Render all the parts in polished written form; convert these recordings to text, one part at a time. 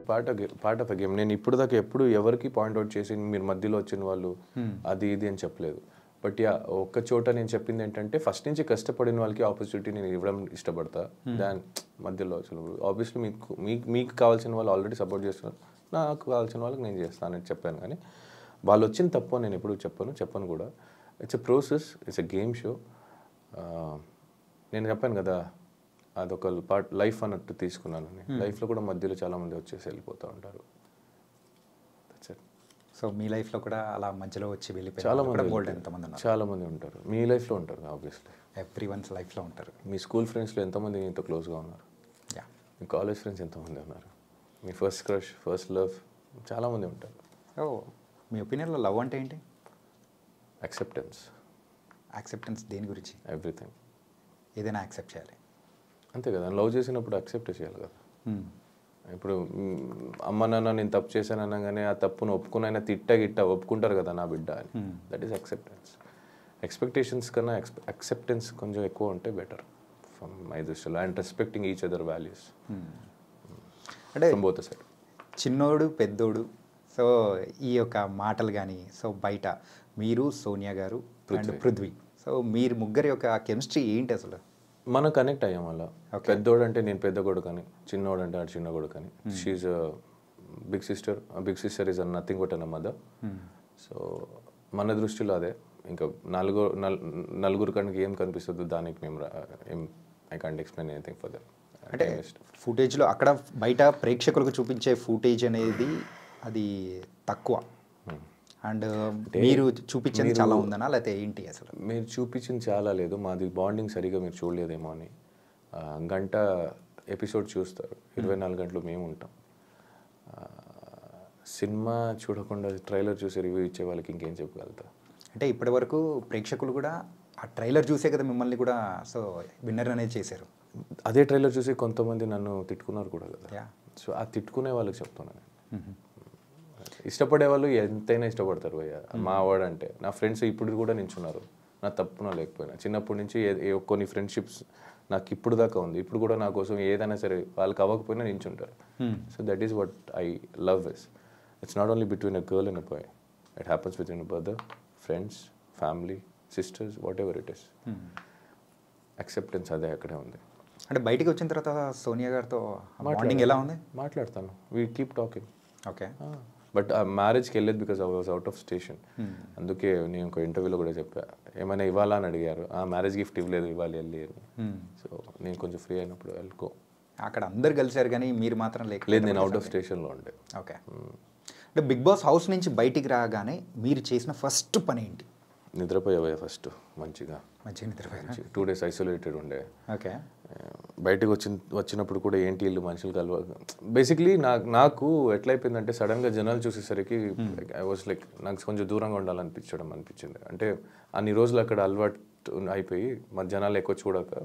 Part of a game. నేను ఇప్పుడు దాకా ఎప్పుడు ఎవరికి పాయింట్అవుట్ చేసి మీరు మధ్యలో వచ్చిన వాళ్ళు అది ఇది అని చెప్పలేదు. బట్ యా ఒక్క చోట నేను చెప్పింది ఏంటంటే ఫస్ట్ నుంచి కష్టపడిన వాళ్ళకి ఆపర్చునిటీ నేను ఇవ్వడం ఇష్టపడతా. దాని మధ్యలో వచ్చినప్పుడు ఆబ్వియస్లీ మీకు కావాల్సిన వాళ్ళు ఆల్రెడీ సపోర్ట్ చేస్తున్నారు, నాకు కావాల్సిన వాళ్ళకి నేను చేస్తానని చెప్పాను. కానీ వాళ్ళు వచ్చిన తప్పు నేను ఎప్పుడు చెప్పను కూడా. It's a process, it's a game show. నేను చెప్పాను కదా అదొక పార్ట్ లైఫ్ అన్నట్టు తీసుకున్నానని. లైఫ్లో కూడా మధ్యలో చాలామంది వచ్చేసి వెళ్ళిపోతూ ఉంటారు. సో మీ లైఫ్లో కూడా అలా మధ్యలో వచ్చి వెళ్ళిపోయి చాలామంది ఉంటారు. మీ లైఫ్లో ఉంటారు ఆబ్వియస్లీ, ఎవ్రీ వన్స్ లైఫ్లో ఉంటారు. మీ స్కూల్ ఫ్రెండ్స్లో ఎంతమంది ఇంత క్లోజ్గా ఉన్నారు? మీ కాలేజ్ ఫ్రెండ్స్ ఎంతమంది ఉన్నారు? మీ ఫస్ట్ క్రష్, ఫస్ట్ లవ్ చాలామంది ఉంటారు. మీ ఒపీనియన్లో లవ్ అంటే ఏంటి? యాక్సెప్టెన్స్ దేని గురించి? ఎవ్రీథింగ్. ఏదైనా యాక్సెప్ట్ చేయాలి అంతే కదా. లవ్ చేసినప్పుడు యాక్సెప్ట్ చేయాలి కదా. ఇప్పుడు అమ్మ నాన్న నేను తప్పు చేశాను అనగానే ఆ తప్పును ఒప్పుకునైనా గిట్ట ఒప్పుకుంటారు కదా నా బిడ్డ అని. That is acceptance. ఎక్స్పెక్టేషన్స్ కన్నా యాక్సెప్టెన్స్ కొంచెం ఎక్కువ ఉంటే బెటర్ ఫ్రమ్ మై దృష్టిలో. And respecting each other values అంటే బోత్ సైడ్. చిన్నోడు పెద్దోడు, సో ఈ యొక్క మాటలు కానీ, సో బయట మీరు సోనియా గారు అండ్ పృథ్వీ, సో మీరు ముగ్గురి యొక్క కెమిస్ట్రీ ఏంటి అసలు? మనం కనెక్ట్ అయ్యాం అలా. పెద్దోడు అంటే నేను పెద్ద కొడుకు అని, చిన్నోడు అంటే ఆడు చిన్న కొడుకు అని. She big sister is nothing but an mother. So మన దృష్టిలో అదే. ఇంకా నలుగురు కనుక ఏం కనిపిస్తుంది దానికి మేము I can't explain anything for that. అంటే ఫుటేజ్లో అక్కడ బయట ప్రేక్షకులకు చూపించే ఫుటేజ్ అనేది అది తక్కువ, అండ్ మీరు చూపించింది చాలా ఉందనా లేకపోతే ఏంటి అసలు? మీరు చూపించింది చాలా లేదు, మాది బాండింగ్ సరిగా మీరు చూడలేదేమో అని. గంట ఎపిసోడ్ చూస్తారు, 24 గంటలు మేము ఉంటాం. సినిమా చూడకుండా ట్రైలర్ చూసి రివ్యూ ఇచ్చే వాళ్ళకి ఇంకేం చెప్పగలుగుతా? అంటే ఇప్పటి వరకు ప్రేక్షకులు కూడా ఆ ట్రైలర్ చూసే కదా మిమ్మల్ని కూడా సో విన్నర్ అనేది చేశారు. అదే ట్రైలర్ చూసి కొంతమంది నన్ను తిట్టుకున్నారు కూడా కదా. సో ఆ తిట్టుకునే వాళ్ళకి చెప్తున్నాను. ఇష్టపడే వాళ్ళు ఎంతైనా ఇష్టపడతారు భయ్య. మా వాడు అంటే నా ఫ్రెండ్స్ ఇప్పుడు కూడా నించున్నారు, నా తప్పున లేకపోయినా. చిన్నప్పటి నుంచి కొన్ని ఫ్రెండ్షిప్స్ నాకు ఇప్పుడు దాకా ఉంది. ఇప్పుడు కూడా నా కోసం ఏదైనా సరే వాళ్ళకి అవ్వకపోయినా నించుంటారు. So that is what I love is. It's not only between a girl and a boy, it happens between a brother, friends, family, sisters, whatever it is. Acceptance అదే అక్కడే ఉంది. అంటే బయటికి వచ్చిన తర్వాత సోనియా గారితో బాండింగ్ ఎలా ఉంది? మాట్లాడతాను, we keep talking. Okay. But ఆ మ్యారేజ్కి వెళ్ళేది because I was out of station. అందుకే నేను ఒక ఇంటర్వ్యూలో కూడా చెప్పా, ఏమైనా ఇవ్వాలా అని అడిగారు. ఆ మ్యారేజ్ గిఫ్ట్ ఇవ్వలేదు, ఇవ్వాలి వెళ్ళి అని. సో నేను కొంచెం ఫ్రీ అయినప్పుడు వెళ్ళుకో. అక్కడ అందరు కలిసారు కానీ మీరు మాత్రం లేదు, నేను అవుట్ ఆఫ్ స్టేషన్లో ఉండే. ఓకే. అంటే బిగ్ బాస్ హౌస్ నుంచి బయటికి రాగానే మీరు చేసిన ఫస్ట్ పని ఏంటి? నిద్రపోయావా ఫస్ట్ మంచిగా నిద్రపోయా. 2 days ఐసోలేటెడ్ ఉండే. ఓకే. బయటకు వచ్చినప్పుడు కూడా ఏంటి ఇల్లు మనుషులు కలవ. బేసిక్లీ నాకు ఎట్లయిపోయిందంటే సడన్గా జనాలు చూసేసరికి ఐ వాజ్ లైక్ నాకు కొంచెం దూరంగా అనిపించింది. అంటే అన్ని రోజులు అక్కడ అలవాటు అయిపోయి మా జనాలు ఎక్కువ చూడక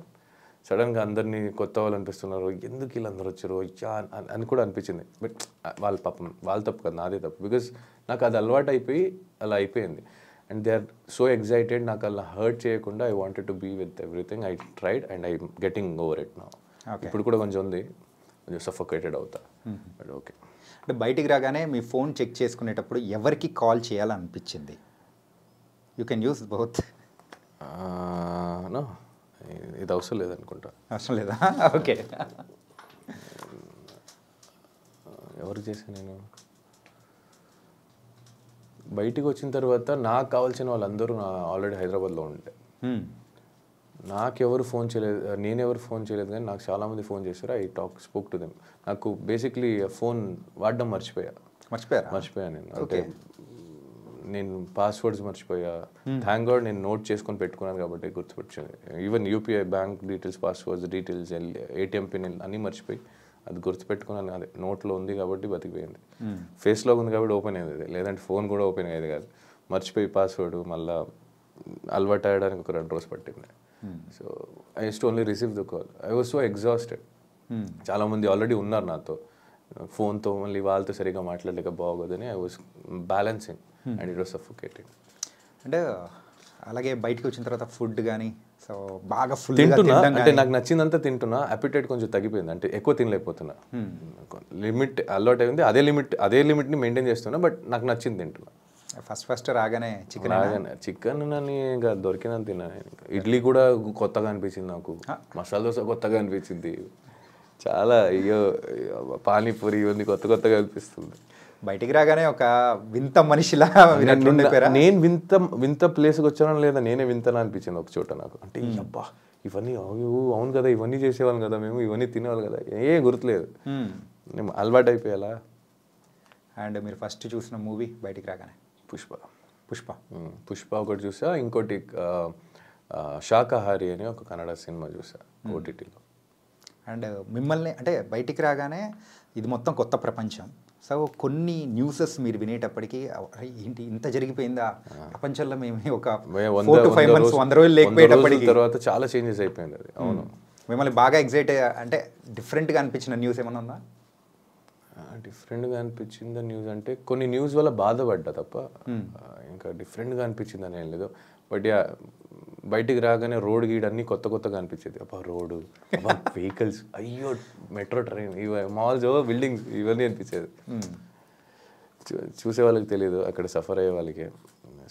సడన్గా అందరినీ కొత్త వాళ్ళు అనిపిస్తున్నారు, ఎందుకు వీళ్ళందరూ వచ్చారు అని కూడా అనిపించింది. బట్ వాళ్ళ తప్పు కదా, నాదే తప్పు. బికాజ్ నాకు అది అలవాటు అయిపోయి అలా అయిపోయింది. And they are so excited. నాకు అలా హర్ట్ చేయకుండా I wanted to be with everything. I tried and I getting over it now. ఇప్పుడు కూడా కొంచెం ఉంది, కొంచెం సఫోకేటెడ్ అవుతా. But okay. అంటే బయటికి రాగానే మీ ఫోన్ చెక్ చేసుకునేటప్పుడు ఎవరికి కాల్ చేయాలనిపించింది? You can use both. No, ఇది అవసరం లేదనుకుంటా. అవసరం లేదా? ఓకే. ఎవరికి చేశాను నేను? బయటికి వచ్చిన తర్వాత నాకు కావాల్సిన వాళ్ళందరూ ఆల్రెడీ హైదరాబాద్లో ఉంటే నాకెవరు ఫోన్ చేయలేదు, నేనెవరు ఫోన్ చేయలేదు. కానీ నాకు చాలామంది ఫోన్ చేశారు. I spoke to them. నాకు బేసిక్లీ ఫోన్ వాడడం మర్చిపోయా నేను. అంటే నేను పాస్వర్డ్స్ మర్చిపోయా. థ్యాంక్ గాడ్ నేను నోట్ చేసుకొని పెట్టుకున్నాను కాబట్టి గుర్తుపెట్టింది. Even UPI bank details, passwords details, ATM pin అన్నీ మర్చిపోయి అది గుర్తుపెట్టుకున్నాను. అదే నోట్లో ఉంది కాబట్టి బతికిపోయింది. ఫేస్లో ఉంది కాబట్టి ఓపెన్ అయ్యేది, లేదంటే ఫోన్ కూడా ఓపెన్ అయ్యేది కాదు. మర్చిపోయి పాస్వర్డ్ మళ్ళీ అలవాటు అయ్యడానికి ఒక 2 రోజులు పట్టింది. So I use to only receive the call. I was so exhausted. చాలామంది ఆల్రెడీ ఉన్నారు నాతో, ఫోన్తో మళ్ళీ వాళ్ళతో సరిగ్గా మాట్లాడలేక బాగోదని I was balancing and it was suffocating. అంటే అలాగే బయటకు వచ్చిన తర్వాత ఫుడ్ కానీ సో బాగా ఫుల్ తింటున్నా, అంటే నాకు నచ్చిందంతా తింటున్నా, అపిటైట్ కొంచెం తగ్గిపోయింది, అంటే ఎక్కువ తినలేకపోతున్నా. లిమిట్ అలవాటు అయింది, అదే లిమిట్ని మెయింటైన్ చేస్తున్నా, బట్ నాకు నచ్చింది తింటున్నా. ఫస్ట్ రాగానే చికెన్ అని ఇంకా దొరికినంత తిన్నా. ఇడ్లీ కూడా కొత్తగా అనిపించింది నాకు, మసాలా దోశ కొత్తగా అనిపించింది, చాలా అయ్యో పానీపూరి ఇవన్నీ కొత్తగా అనిపిస్తుంది. బయటికి రాగానే ఒక వింత మనిషిలా నేను వింత ప్లేస్కి వచ్చానో లేదా నేనే వింతనా అనిపించింది ఒక చోట నాకు. అంటే అబ్బా ఇవన్నీ అవును కదా, ఇవన్నీ చేసేవాళ్ళం కదా మేము, ఇవన్నీ తినేవాళ్ళు కదా, గుర్తులేదు, నేను అలవాటు అయిపోయాలా. అండ్ మీరు ఫస్ట్ చూసిన మూవీ బయటికి రాగానే? పుష్ప ఒకటి చూసా, ఇంకోటి శాకాహారి అని ఒక కన్నడ సినిమా చూసా ఓటీటీలో. అండ్ మిమ్మల్ని అంటే బయటికి రాగానే ఇది మొత్తం కొత్త ప్రపంచం, సో కొన్ని న్యూసెస్ మీరు వినేటప్పటికీ ఏంటి ఇంత జరిగిపోయిందా ప్రపంచంలో, మేము ఒక 4 to 5 months 100 రోజులు లేకపోయేటప్పటికి తర్వాత చాలా చేంజెస్ అయిపోయింది అది. అవును, మిమ్మల్ని బాగా ఎగ్జైట్ అంటే డిఫరెంట్గా అనిపించిన న్యూస్ ఏమైనా ఉందా? డిఫరెంట్గా అనిపించింది న్యూస్ అంటే కొన్ని న్యూస్ వల్ల బాధపడ్డా తప్ప ఇంకా డిఫరెంట్గా అనిపించింది అని ఏం లేదు. బట్ బయటికి రాగానే రోడ్ గీడ్ అన్నీ కొత్తగా అనిపించేది. అబ్బా రోడ్డు, అబ్బా వెహికల్స్, అయ్యో మెట్రో ట్రైన్, మాల్స్, బిల్డింగ్స్, ఇవన్నీ అనిపించేది. చూసే వాళ్ళకి తెలియదు, అక్కడ సఫర్ అయ్యే వాళ్ళకి.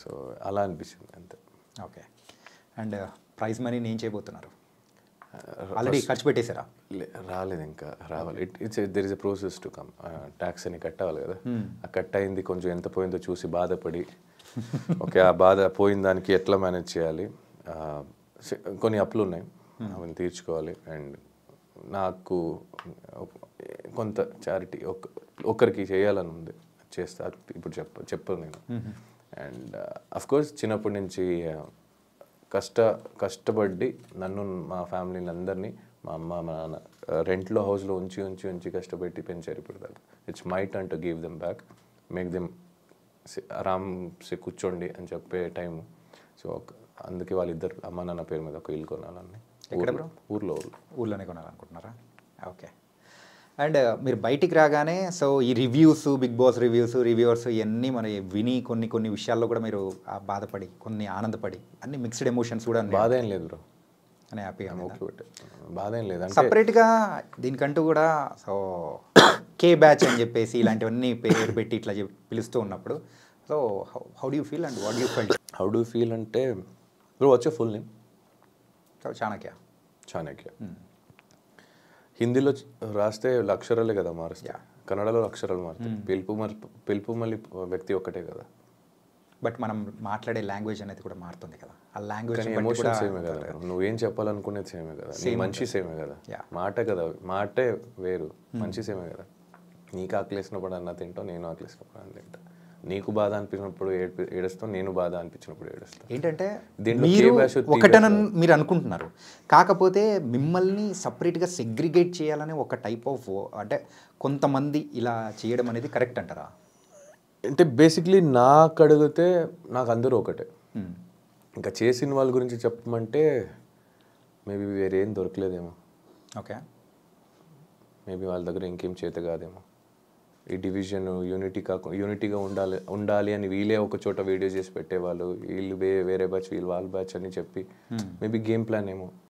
సో అలా అనిపించింది అంతే. ఓకే. అండ్ ప్రైజ్ మనీ ఏం చేయబోతున్నారు? ఆల్రెడీ ఖర్చు పెట్టేశారా? రాలేదు, ఇంకా రావాలి. There is a process to come. Tax అని కట్టాలి కదా, ఆ కట్ అయింది కొంచెం ఎంత పోయిందో చూసి బాధపడి, ఓకే ఆ బాధ పోయిన దానికి ఎట్లా మేనేజ్ చేయాలి, కొన్ని అప్పులు ఉన్నాయి అవన్నీ తీర్చుకోవాలి. అండ్ నాకు కొంత చారిటీ ఒకరికి చేయాలని ఉంది, చేస్తా, ఇప్పుడు చెప్పను నేను. అండ్ అఫ్కోర్స్ చిన్నప్పటి నుంచి కష్టపడి నన్ను మా ఫ్యామిలీని అందరినీ, మా అమ్మ మా నాన్న రెంట్లో హౌస్లో ఉంచి కష్టపెట్టి పెంచారు. ఇప్పుడు దాకా it's my turn to give them back, make them ఆరామ్సే కూర్చోండి అని చెప్పే టైము. సో అందుకే వాళ్ళిద్దరు అమ్మ నాన్న పేరు మీద ఒక ఇల్లు కొనాలని. ఊర్లోనే కొనాలనుకుంటున్నారా? ఓకే. అండ్ మీరు బయటికి రాగానే సో ఈ రివ్యూస్, బిగ్ బాస్ రివ్యూవర్స్ ఇవన్నీ మన విని కొన్ని విషయాల్లో కూడా మీరు బాధపడి, కొన్ని ఆనందపడి, అన్ని మిక్స్డ్ ఎమోషన్స్ కూడా. బాధ ఏం లేదు బ్రో, అని హ్యాపీగా బాధ ఏం లేదు. సపరేట్గా దీనికంటూ కూడా సో కే బ్యాచ్ అని చెప్పేసి ఇలాంటివన్నీ పేరు పెట్టి ఇట్లా పిలుస్తూ ఉన్నప్పుడు so how do you feel and what do you felt? How do feel అంటే బ్రో వచ్చే ఫుల్ నేమ్ చాణక్య. హిందీలో రాస్తే అక్షరాలే కదా మారుస్తాయి, కన్నడలో అక్షరాలు మారుతాయి, పిలుపు మళ్ళీ వ్యక్తి ఒక్కటే కదా. బట్ మనం మాట్లాడే లాంగ్వేజ్ అనేది కూడా మారుతుంది కదా, ఆ లాంగ్వేజ్ ఎమోషన్ సేమే కదా, నువ్వేం చెప్పాలనుకునేది సేమే కదా, నీ మనిషి సేమే కదా, మాట కదా, మాటే వేరు, మనిషి సేమే కదా. నీకు ఆకలేసినప్పుడు అన్న తింటావు, నేను ఆకలేసినప్పుడు అన్న తింటా. నీకు బాధ అనిపించినప్పుడు ఏడుస్తావు, నేను బాధ అనిపించినప్పుడు ఏడుస్తాను. ఏంటంటే ఒకటనని మీరు అనుకుంటున్నారు, కాకపోతే మిమ్మల్ని సపరేట్గా సెగ్రిగేట్ చేయాలని ఒక టైప్ ఆఫ్ అంటే కొంతమంది ఇలా చేయడం అనేది కరెక్ట్ అంటారా? అంటే బేసిక్లీ నాకు అడిగితే నాకు అందరూ ఒకటే. ఇంకా చేసిన వాళ్ళ గురించి చెప్పమంటే మేబీ వేరేం దొరకలేదేమో. ఓకే. మేబీ వాళ్ళ దగ్గర ఇంకేం చేత కాదేమో. ఈ డివిజన్ యూనిటీగా ఉండాలి అని వీళ్ళే ఒక చోట వీడియో చేసి పెట్టేవాళ్ళు, వీళ్ళు వేరే బ్యాచ్, వీళ్ళు వాళ్ళ బ్యాచ్ అని చెప్పి మేబీ గేమ్ ప్లాన్ ఏమో.